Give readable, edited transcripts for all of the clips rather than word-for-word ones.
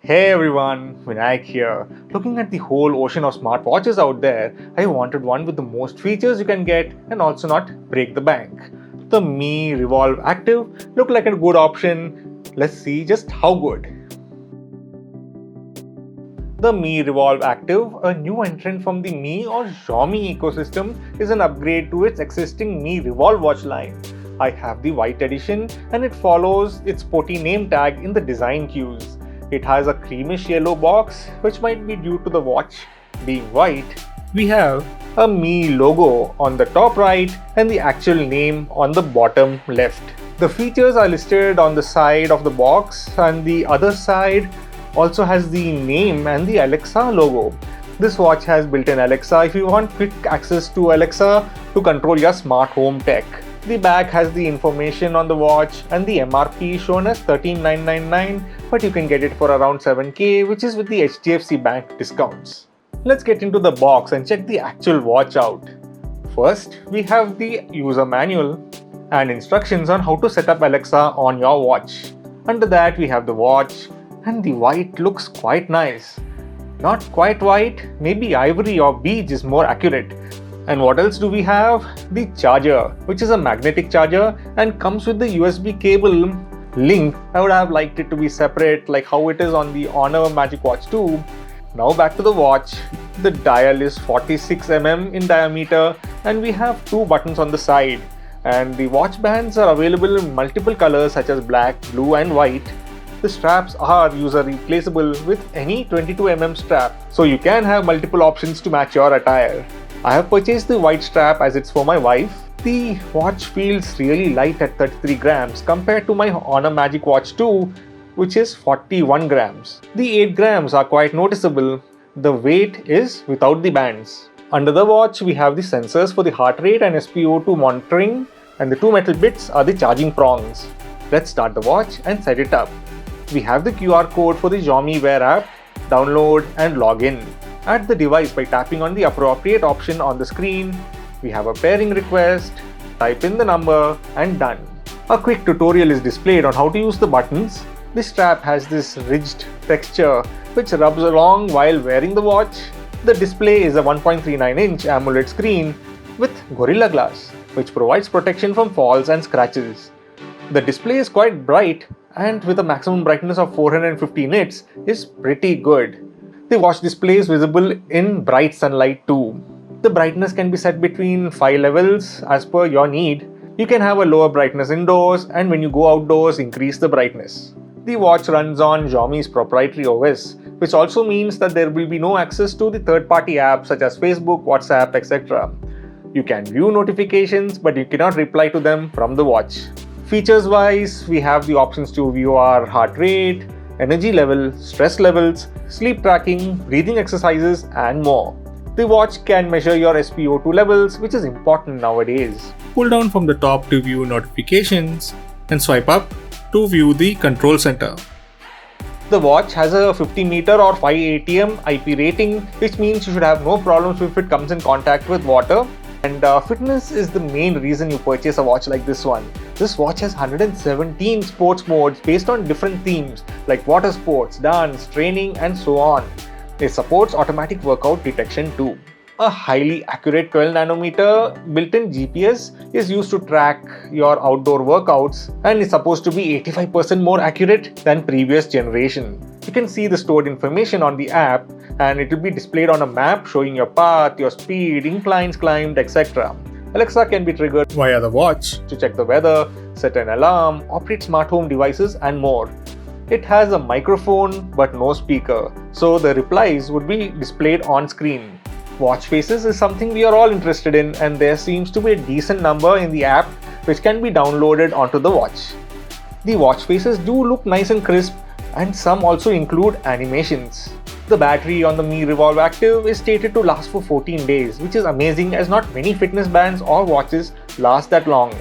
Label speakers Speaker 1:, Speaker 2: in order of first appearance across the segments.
Speaker 1: Hey everyone, Vinayak here. Looking at the whole ocean of smartwatches out there, I wanted one with the most features you can get and also not break the bank. The Mi Revolve Active looked like a good option. Let's see just how good. The Mi Revolve Active, a new entrant from the Mi or Xiaomi ecosystem, is an upgrade to its existing Mi Revolve watch line. I have the white edition and it follows its sporty name tag in the design cues. It has a creamish yellow box, which might be due to the watch being white. We have a Mi logo on the top right and the actual name on the bottom left. The features are listed on the side of the box, and the other side also has the name and the Alexa logo. This watch has built-in Alexa if you want quick access to Alexa to control your smart home tech. The back has the information on the watch and the MRP shown as 13,999, but you can get it for around 7k, which is with the HDFC Bank discounts. Let's get into the box and check the actual watch out. First, we have the user manual and instructions on how to set up Alexa on your watch. Under that, we have the watch, and the white looks quite nice. Not quite white, maybe ivory or beige is more accurate. And what else do we have? The charger, which is a magnetic charger and comes with the USB cable link. I would have liked it to be separate like how it is on the Honor Magic Watch 2. Now back to the watch. The dial is 46 mm in diameter and we have two buttons on the side. And the watch bands are available in multiple colors such as black, blue and white. The straps are user replaceable with any 22 mm strap, so you can have multiple options to match your attire. I have purchased the white strap as it's for my wife. The watch feels really light at 33 grams compared to my Honor Magic Watch 2, which is 41 grams. The 8 grams are quite noticeable. The weight is without the bands. Under the watch, we have the sensors for the heart rate and SpO2 monitoring, and the two metal bits are the charging prongs. Let's start the watch and set it up. We have the QR code for the Xiaomi Wear app, download and log in. Add the device by tapping on the appropriate option on the screen. We have a pairing request, type in the number and done. A quick tutorial is displayed on how to use the buttons. The strap has this ridged texture which rubs along while wearing the watch. The display is a 1.39-inch AMOLED screen with Gorilla Glass, which provides protection from falls and scratches. The display is quite bright and with a maximum brightness of 450 nits is pretty good. The watch display is visible in bright sunlight too. The brightness can be set between 5 levels as per your need. You can have a lower brightness indoors, and when you go outdoors, increase the brightness. The watch runs on Xiaomi's proprietary OS, which also means that there will be no access to the third-party apps such as Facebook, WhatsApp, etc. You can view notifications, but you cannot reply to them from the watch. Features wise, we have the options to view our heart rate, energy level, stress levels, sleep tracking, breathing exercises and more. The watch can measure your SpO2 levels, which is important nowadays. Pull down from the top to view notifications and swipe up to view the control center. The watch has a 50 meter or 5 ATM IP rating, which means you should have no problems if it comes in contact with water. And fitness is the main reason you purchase a watch like this one. This watch has 117 sports modes based on different themes like water sports, dance, training and so on. It supports automatic workout detection too. A highly accurate 12nm built-in GPS is used to track your outdoor workouts and is supposed to be 85% more accurate than previous generation. You can see the stored information on the app and it will be displayed on a map showing your path, your speed, inclines climbed, etc. Alexa can be triggered via the watch to check the weather, set an alarm, operate smart home devices and more. It has a microphone but no speaker, so the replies would be displayed on screen. Watch faces is something we are all interested in, and there seems to be a decent number in the app which can be downloaded onto the watch. The watch faces do look nice and crisp, and some also include animations. The battery on the Mi Revolve Active is stated to last for 14 days, which is amazing as not many fitness bands or watches last that long.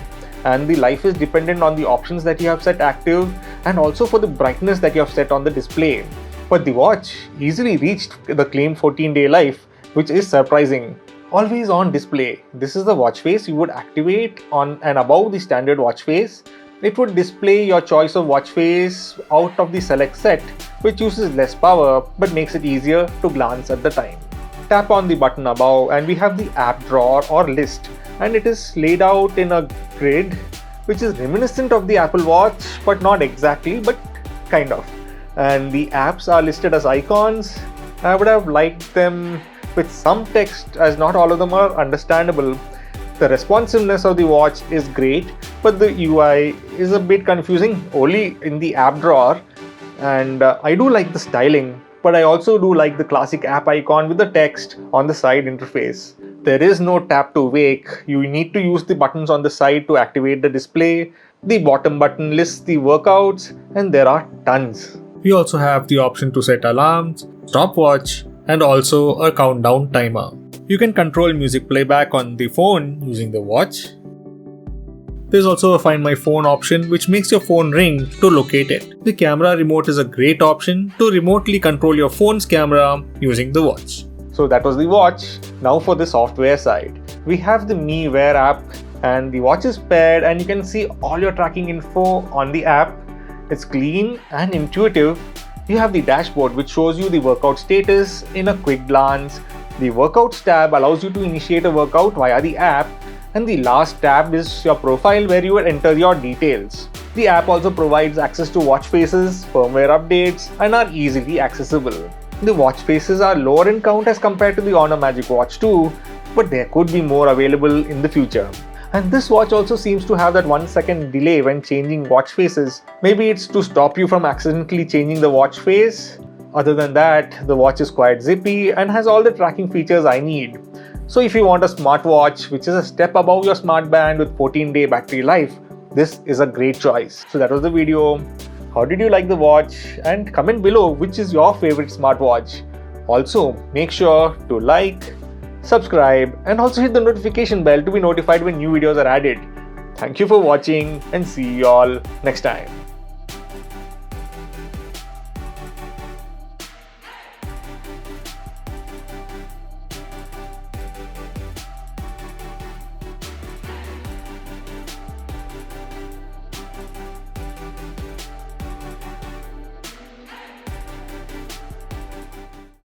Speaker 1: And the life is dependent on the options that you have set active and also for the brightness that you have set on the display. But the watch easily reached the claimed 14-day life, which is surprising. Always on display. This is the watch face you would activate on and above the standard watch face. it would display your choice of watch face out of the select set, which uses less power but makes it easier to glance at the time. Tap on the button above and we have the app drawer or list, and it is laid out in a grid which is reminiscent of the Apple Watch, but not exactly, but kind of. And the apps are listed as icons. I would have liked them with some text, as not all of them are understandable. The responsiveness of the watch is great, but the UI is a bit confusing only in the app drawer. And I do like the styling, but I also do like the classic app icon with the text on the side interface. There is no tap to wake. You need to use the buttons on the side to activate the display. The bottom button lists the workouts, and there are tons. We also have the option to set alarms, stopwatch, and also a countdown timer. You can control music playback on the phone using the watch. There's also a Find My Phone option which makes your phone ring to locate it. The camera remote is a great option to remotely control your phone's camera using the watch. So that was the watch. Now for the software side. We have the Mi Wear app, and the watch is paired and you can see all your tracking info on the app. It's clean and intuitive. You have the dashboard which shows you the workout status in a quick glance. The Workouts tab allows you to initiate a workout via the app, and the last tab is your profile where you will enter your details. The app also provides access to watch faces, firmware updates, and are easily accessible. The watch faces are lower in count as compared to the Honor Magic Watch 2, but there could be more available in the future. And this watch also seems to have that 1 second delay when changing watch faces. Maybe it's to stop you from accidentally changing the watch face. Other than that, the watch is quite zippy and has all the tracking features I need. So if you want a smartwatch which is a step above your smart band with 14-day battery life, this is a great choice. So that was the video. How did you like the watch? And comment below which is your favorite smartwatch. Also, make sure to like, subscribe, and also hit the notification bell to be notified when new videos are added. Thank you for watching and see you all next time.